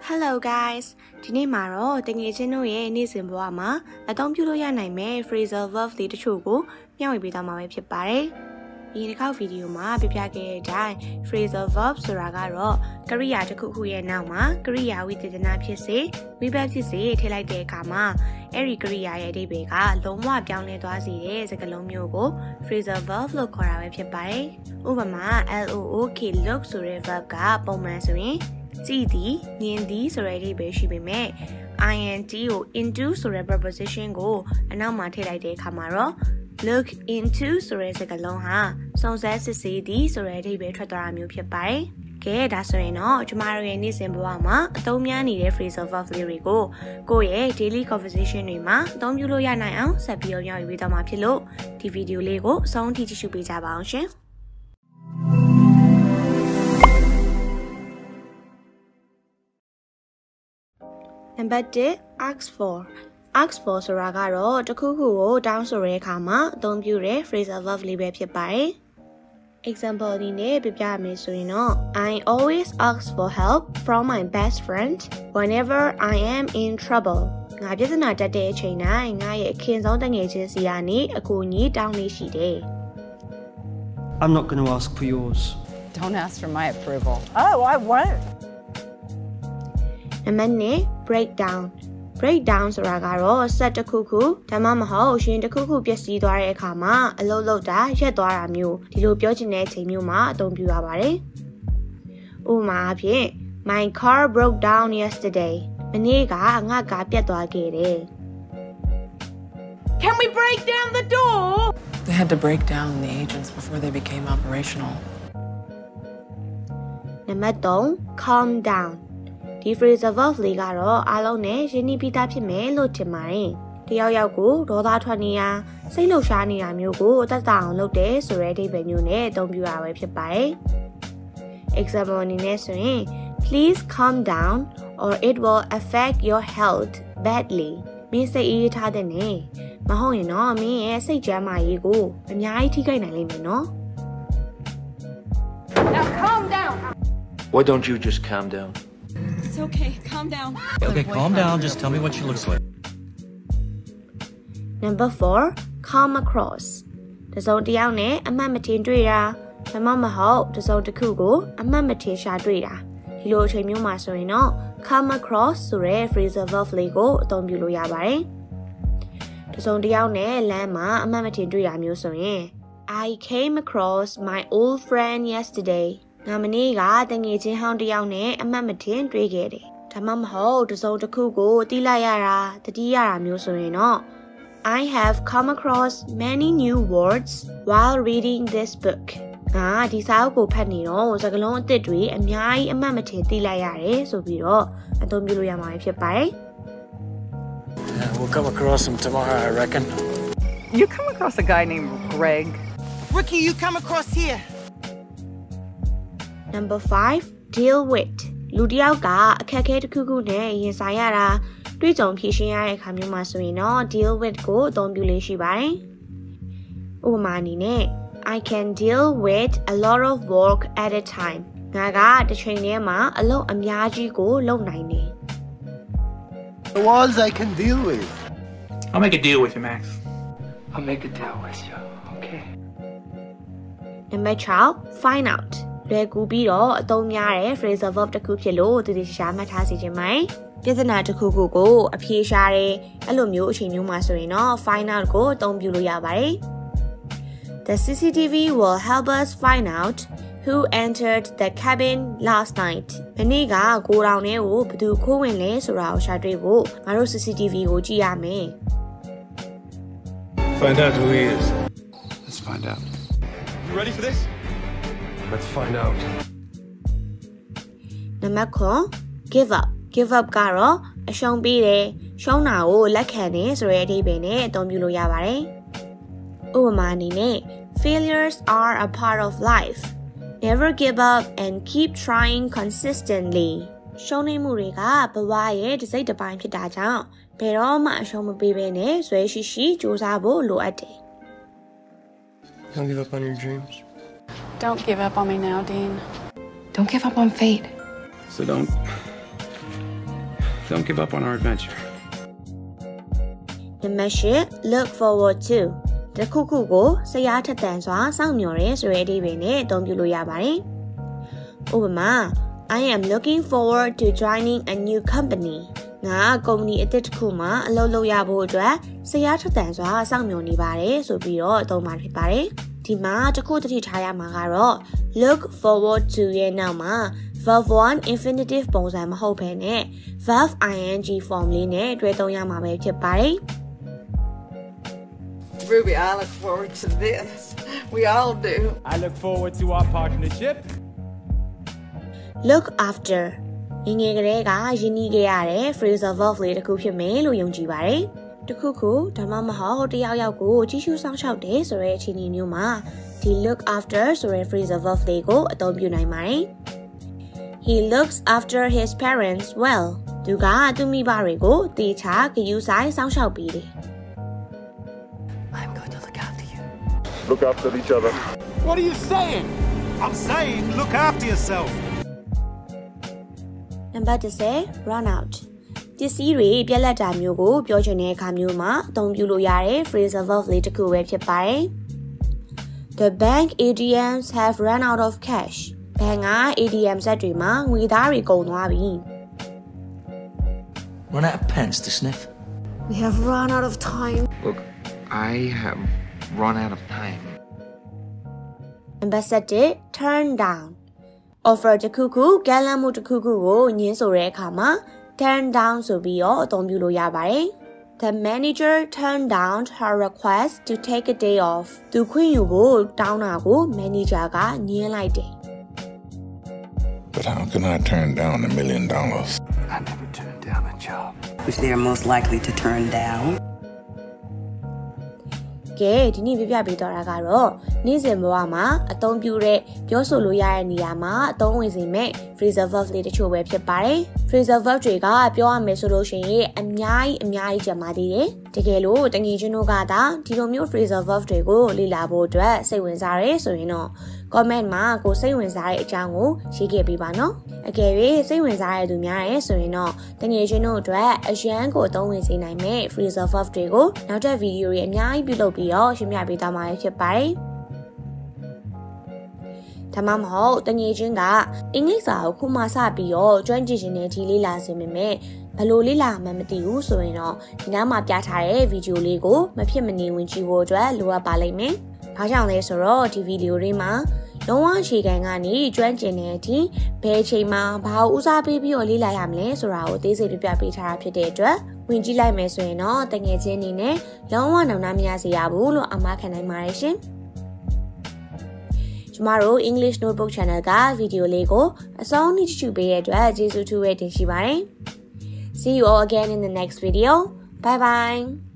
Hello guys, today maro tenge chino ye ni sin bwa ma atom pyu lo ya nai me phrasal verb li tchu ko myaw wi pi ta ma be phit pare. Di ni khau video ma pya pya ke dai phrasal verb sura ga ro kariya takku khu ye naw ma kariya witedana phit se wibab phit se thai lai de kha ma eri kariya ye adibay ka long wa pyaung le twa si de sakalong myo ko phrasal verb lo khor ra be phit pare. Upama look look ဆိုတဲ့ verb ကပုံမှန်ဆိုရင်ကြည့်သည်မြင်သည်ဆိုတဲ့အဓိပ္ပာယ်ရှိပေမဲ့ int ကို into ဆိုတဲ့ preposition ကိုအနောက်မှာထည့်လိုက်တဲ့အခါမှာတော့ look into ဆိုတဲ့စကားလုံးဟာစုံစမ်းစစ်ဆေးသည်ဆိုတဲ့အဓိပ္ပာယ်ထွက်သွားတာမျိုးဖြစ်ပါတယ်။ကဲဒါဆိုရင်တော့ကျမတို့ရဲ့နေ့စဉ်ဘဝမှာအသုံးများနေတဲ့ phrasal verb တွေကိုကိုယ့်ရဲ့ daily conversation တွေမှာအသုံးပြုလို့ရနိုင်အောင်ဆက်ပြီးတော့ညှိပေးသွားမှာဖြစ်လို့ဒီဗီဒီယိုလေးကိုအဆုံးထိကြည့်ရှုပေးကြပါအောင်ရှင်။ Number 1 ask for ဆိုတာကတော့တခုခုကိုတောင်းဆိုတဲ့အခါမှာအသုံးပြုတဲ့ phrasal verb လေးပဲဖြစ်ပါတယ်။ Example အနေနဲ့ပြပြမယ်ဆိုရင်တော့ I always ask for help from my best friend whenever I am in trouble ငါပြဿနာတက်တဲ့အချိန်တိုင်းငါရဲ့အခင်ဆုံးတငယ်ချင်းစီကနေအကူအညီတောင်းနေရှိတယ်။ I'm not going to ask for yours. Don't ask for my approval. Oh, I won't. Number 2 breakdown ဆိုတာကတော့ဆက်တစ်ခုခုဒါမှမဟုတ်ရှင်တစ်ခုခုပျက်စီးသွားတဲ့အခါမှာအလုပ်လုပ်တာရက်သွားတာမျိုးဒီလိုပြောချင်တဲ့အချိန်မျိုးမှာအသုံးပြုရပါတယ်။ဥပမာအဖြစ် My car broke down yesterday မနေ့ကငါကားပြတ်သွားခဲ့တယ် Can we break down the door? They had to break down the agents before they became operational. Number 3 calm downဒီ phrasal verb လေးကတော့အားလုံးနဲ့ရင်းနှီးပြီးသားဖြစ်မယ်လို့ထင်ပါတယ်။တယောက်ယောက်ကိုဒေါသထွက်နေရစိတ်လှုပ်ရှားနေတာမျိုးကိုအသက်သာအောင်လုပ်တယ်ဆိုတဲ့အဓိပ္ပာယ်မျိုးနဲ့အသုံးပြုရပဲဖြစ်ပါတယ်။ Example အနေနဲ့ဆိုရင် Please calm down or it will affect your health badly မင်းစိတ်အေးထားတဲ့နဲ့မဟုတ်ရင်တော့မင်းရဲ့စိတ်ကျန်းမာရေးကိုအများကြီးထိခိုက်နိုင်လိမ့်မယ်နော် Now calm down. Why don't you just calm down? It's okay. Calm down. Okay, calm down. Just tell me what she looks like. Number 4 come across တစုံတစ်ယောက်နဲ့အမှတ်မထင်တွေ့တာဒါမှမဟုတ်တစုံတစ်ခုကိုအမှတ်မထင်ရှာတွေ့တာဒီလိုအချိန်မျိုးမှာဆိုရင်တော့ come across ဆိုတဲ့ phrasal verb လေးကိုအသုံးပြုလို့ရပါတယ်တစုံတစ်ယောက်နဲ့လမ်းမှာအမှတ်မထင်တွေ့တာမျိုးဆိုရင် I came across my old friend yesterdayငါမနေ့ကတငယ်ချင်းဟောင်းတစ်ယောက်နဲ့အမှတ်မထင်တွေ့ခဲ့တယ်ဒါမှမဟုတ်တစုံတစ်ခုကိုသိလိုက်ရတာတတိရတာမျိုးဆိုရင်တော့ I have come across many new words while reading this book ငါဒီစာအုပ်ကိုဖတ်နေတော့စကားလုံးအသစ်တွေအများကြီးအမှတ်မထင်သိလိုက်ရတယ်ဆိုပြီးတော့အသုံးပြုလို့ရမှာဖြစ်ပါတယ် We'll come across him tomorrow, I reckon. You come across a guy named Greg. Ricky, you come across here. Number 5 deal with လူတစ်ယောက်ကအခက်အခဲတစ်ခုခုနဲ့ရင်ဆိုင်ရတာတွေ့ကြုံဖြေရှင်းရတဲ့အခါမျိုးမှာဆိုရင်တော့ deal with ကိုအသုံးပြုလေးရှိပါတယ်။ဥပမာအနေနဲ့ I can deal with a lot of work at a time ငါကတစ်ချိန်တည်းမှာအလုပ်အများကြီးကိုလုပ်နိုင်တယ် The ones I can deal with. I'll make a deal with you, Max. I'll make a deal with you, okay? Number 12 find outလွယ်ကူပြီးတော့အသုံးများတဲ့ phrasal verb တစ်ခုဖြစ်လို့တတိရှာမှတ်ထားစီခြင်းမိုင်းပြဿနာတစ်ခုခုကိုအဖြေရှာတယ်အဲ့လိုမျိုးအချိန်မျိုးမှာဆိုရင်တော့ find out ကိုအသုံးပြုလို့ရပါတယ် The CCTV will help us find out who entered the cabin last night မနေ့ကကိုတောင်ထဲကိုဘယ်သူခိုးဝင်လဲဆိုတာကိုရှာတွေ့ဖို့ငါတို့ CCTV ကိုကြည့်ရမယ် Find out who he is. Let's find out. You ready for this? Let's find out. Number 9 give up ကတော့အရှုံးပေးတယ်ရှုံးတာကိုလက်ခံတယ်ဆိုတဲ့အဓိပ္ပာယ်နဲ့အသုံးပြုလို့ရပါတယ်ဥပမာအနေနဲ့ Failures are a part of life never give up and keep trying consistently ရှုံးနိမ့်မှုတွေကဘဝရဲ့တစ်စိတ်တစ်ပိုင်းဖြစ်တာကြောင့်ဘယ်တော့မှအရှုံးမပေးဘဲနဲ့ဇွဲရှိရှိကြိုးစားဖို့လိုအပ်တယ် Don't give up on your dreams. Don't give up on me now, Dean. Don't give up on fate. So don't Don't give up on our adventure. Number 8 look forward to တခုခုကိုစရာထက်သန်စွာစောင့်မျှော်ရဲဆိုတဲ့အဓိပ္ပာယ်နဲ့အသုံးပြုလို့ရပါတယ်။ဥပမာ I am looking forward to joining a new company ငါကုမ္ပဏီအသစ်တစ်ခုမှာအလုပ်လုပ်ရဖို့အတွက်စရာထက်သန်စွာစောင့်မျှော်နေပါတယ်ဆိုပြီးတော့အသုံးပါဖြစ်ပါတယ်။ဒီမှာတခုသတိထားရမှာကတော့ look forward to ရဲ့နောက်မှာverb 1 infinitive ပုံစံမဟုတ်ဘဲနဲ့ verb ing form လေးနဲ့တွဲသုံးရမှာပဲဖြစ်ပါတယ်။ Ruby, I look forward to this. We all do. I look forward to our partnership. Look after ငယ်ကလေးကယဉ်နီးခဲ့ရတဲ့ phrasal verb လေးတစ်ခုဖြစ်မယ်လို့ယုံကြည်ပါတယ်။တခုခုဒါမှမဟုတ်တယောက်ယောက်ကိုကြည့်ရှုစောင့်ရှောက်တယ်ဆိုတဲ့အခြေအနေမျိုးမှာဒီ look after ဆိုတဲ့ phrasal verb လေးကိုအသုံးပြုနိုင်ပါတယ်။ He looks after his parents well. သူကသူ့မိဘတွေကိုတေချာဂရုစိုက်စောင့်ရှောက်ပေးတယ်။ I'm going to look after you. Look after each other. What are you saying? I'm saying look after yourself. Number 10 run out ပစ္စည်းတွေပြက်လက်တာမျိုးကိုပြောချင်တဲ့အခါမျိုးမှာအသုံးပြုလို့ရတဲ့ phrasal verb လေးတစ်ခုပဲဖြစ်ပါတယ်။ The bank ATMs have run out of cash. ဘဏ်က ATM စက်တွေမှာငွေသားတွေကုန်သွားပြီ။ Run out of pens to sniff? We have run out of time. Look, I have run out of time. Number 7 turn down offer တခုခုကမ်းလှမ်းမှုတခုခုကိုညှင်းဆိုတဲ့အခါမှာ turn down ဆိုပြီးတော့အသုံးပြုလို့ရပါတယ်။ The manager turned down her request to take a day off. သူခွင့်ယူဖို့တောင်းတာကို manager ကညှင်းလိုက်တယ်။ But how can I turn down $1 million? I never turned down a job. Which they are most likely to turn down. ကဲဒီနေ့ပြပြပေးတော့တာကတော့နေ့စဉ်ဘဝမှာအသုံးပြုတဲ့ပြောဆိုလို့ရတဲ့နေရာမှာအသုံးဝင်စေမဲ့ phrasal verb လေးတချို့ပဲဖြစ်ပါတယ်။ phrasal verb တွေကပြောရမယ်ဆိုလို့ရှိရင်အများကြီးကျန်ပါသေးတယ်။တကယ်လို့တငယ်ချင်းတို့ကဒါဒီလိုမျိုး phrasal verb တွေကိုလေ့လာဖို့အတွက်စိတ်ဝင်စားရဲဆိုရင်တော့ comment မှာကိုစိတ်ဝင်စားတဲ့အကြောင်းကိုရေးခဲ့ပေးပါနော်။အကယ်၍စိတ်ဝင်စားတဲ့သူများရဲဆိုရင်တော့တငယ်ချင်းတို့အတွက်အရန်ကိုအသုံးဝင်စေနိုင်မဲ့ phrasal verb တွေကိုနောက်ထပ်ဗီဒီယိုတွေအများကြီးပြုလုပ်ပြီးတော့ရှင်းပြပေးသွားမှာဖြစ်ပါတယ်။ဒါမှမဟုတ်တငယ်ချင်းကအင်္ဂလိပ်စာကိုခုမှစပြီးတော့ကျွမ်းကျင်နေတဲ့ဒီလေးလာစင်ပေမဲ့ဘယ်လိုလေးလာမှမသိဘူးဆိုရင်တော့ဒီနားမှာပြထားတဲ့ဗီဒီယိုလေးကိုမဖြစ်မနေဝင်ကြည့်ဖို့အတွက်လိုအပ်ပါလိမ့်မယ်။ဘာကြောင့်လဲဆိုတော့ဒီဗီဒီယိုလေးမှာလုံးဝအခြေခံကနေကျွမ်းကျင်တဲ့အထိဘယ်အချိန်မှာဘာကိုဦးစားပေးပြီးတော့လေ့လာရမလဲဆိုတာကိုသိစိတ်ပြပြပေးထားတာဖြစ်တဲ့အတွက်ဝင်ကြည့်လိုက်မယ်ဆိုရင်တော့တငယ်ချင်းအနေနဲ့လုံးဝနောင်နာမရစေရဘူးလို့အမှားခံနိုင်ပါတယ်ရှင်။ကျမတို့ English Notebook Channel ကဗီဒီယိုလေးကိုအဆုံးထိကြည့်ပေးတဲ့အတွက်ကျေးဇူးထူးပဲတင်ရှိပါတယ်။ See you all again in the next video. Bye bye.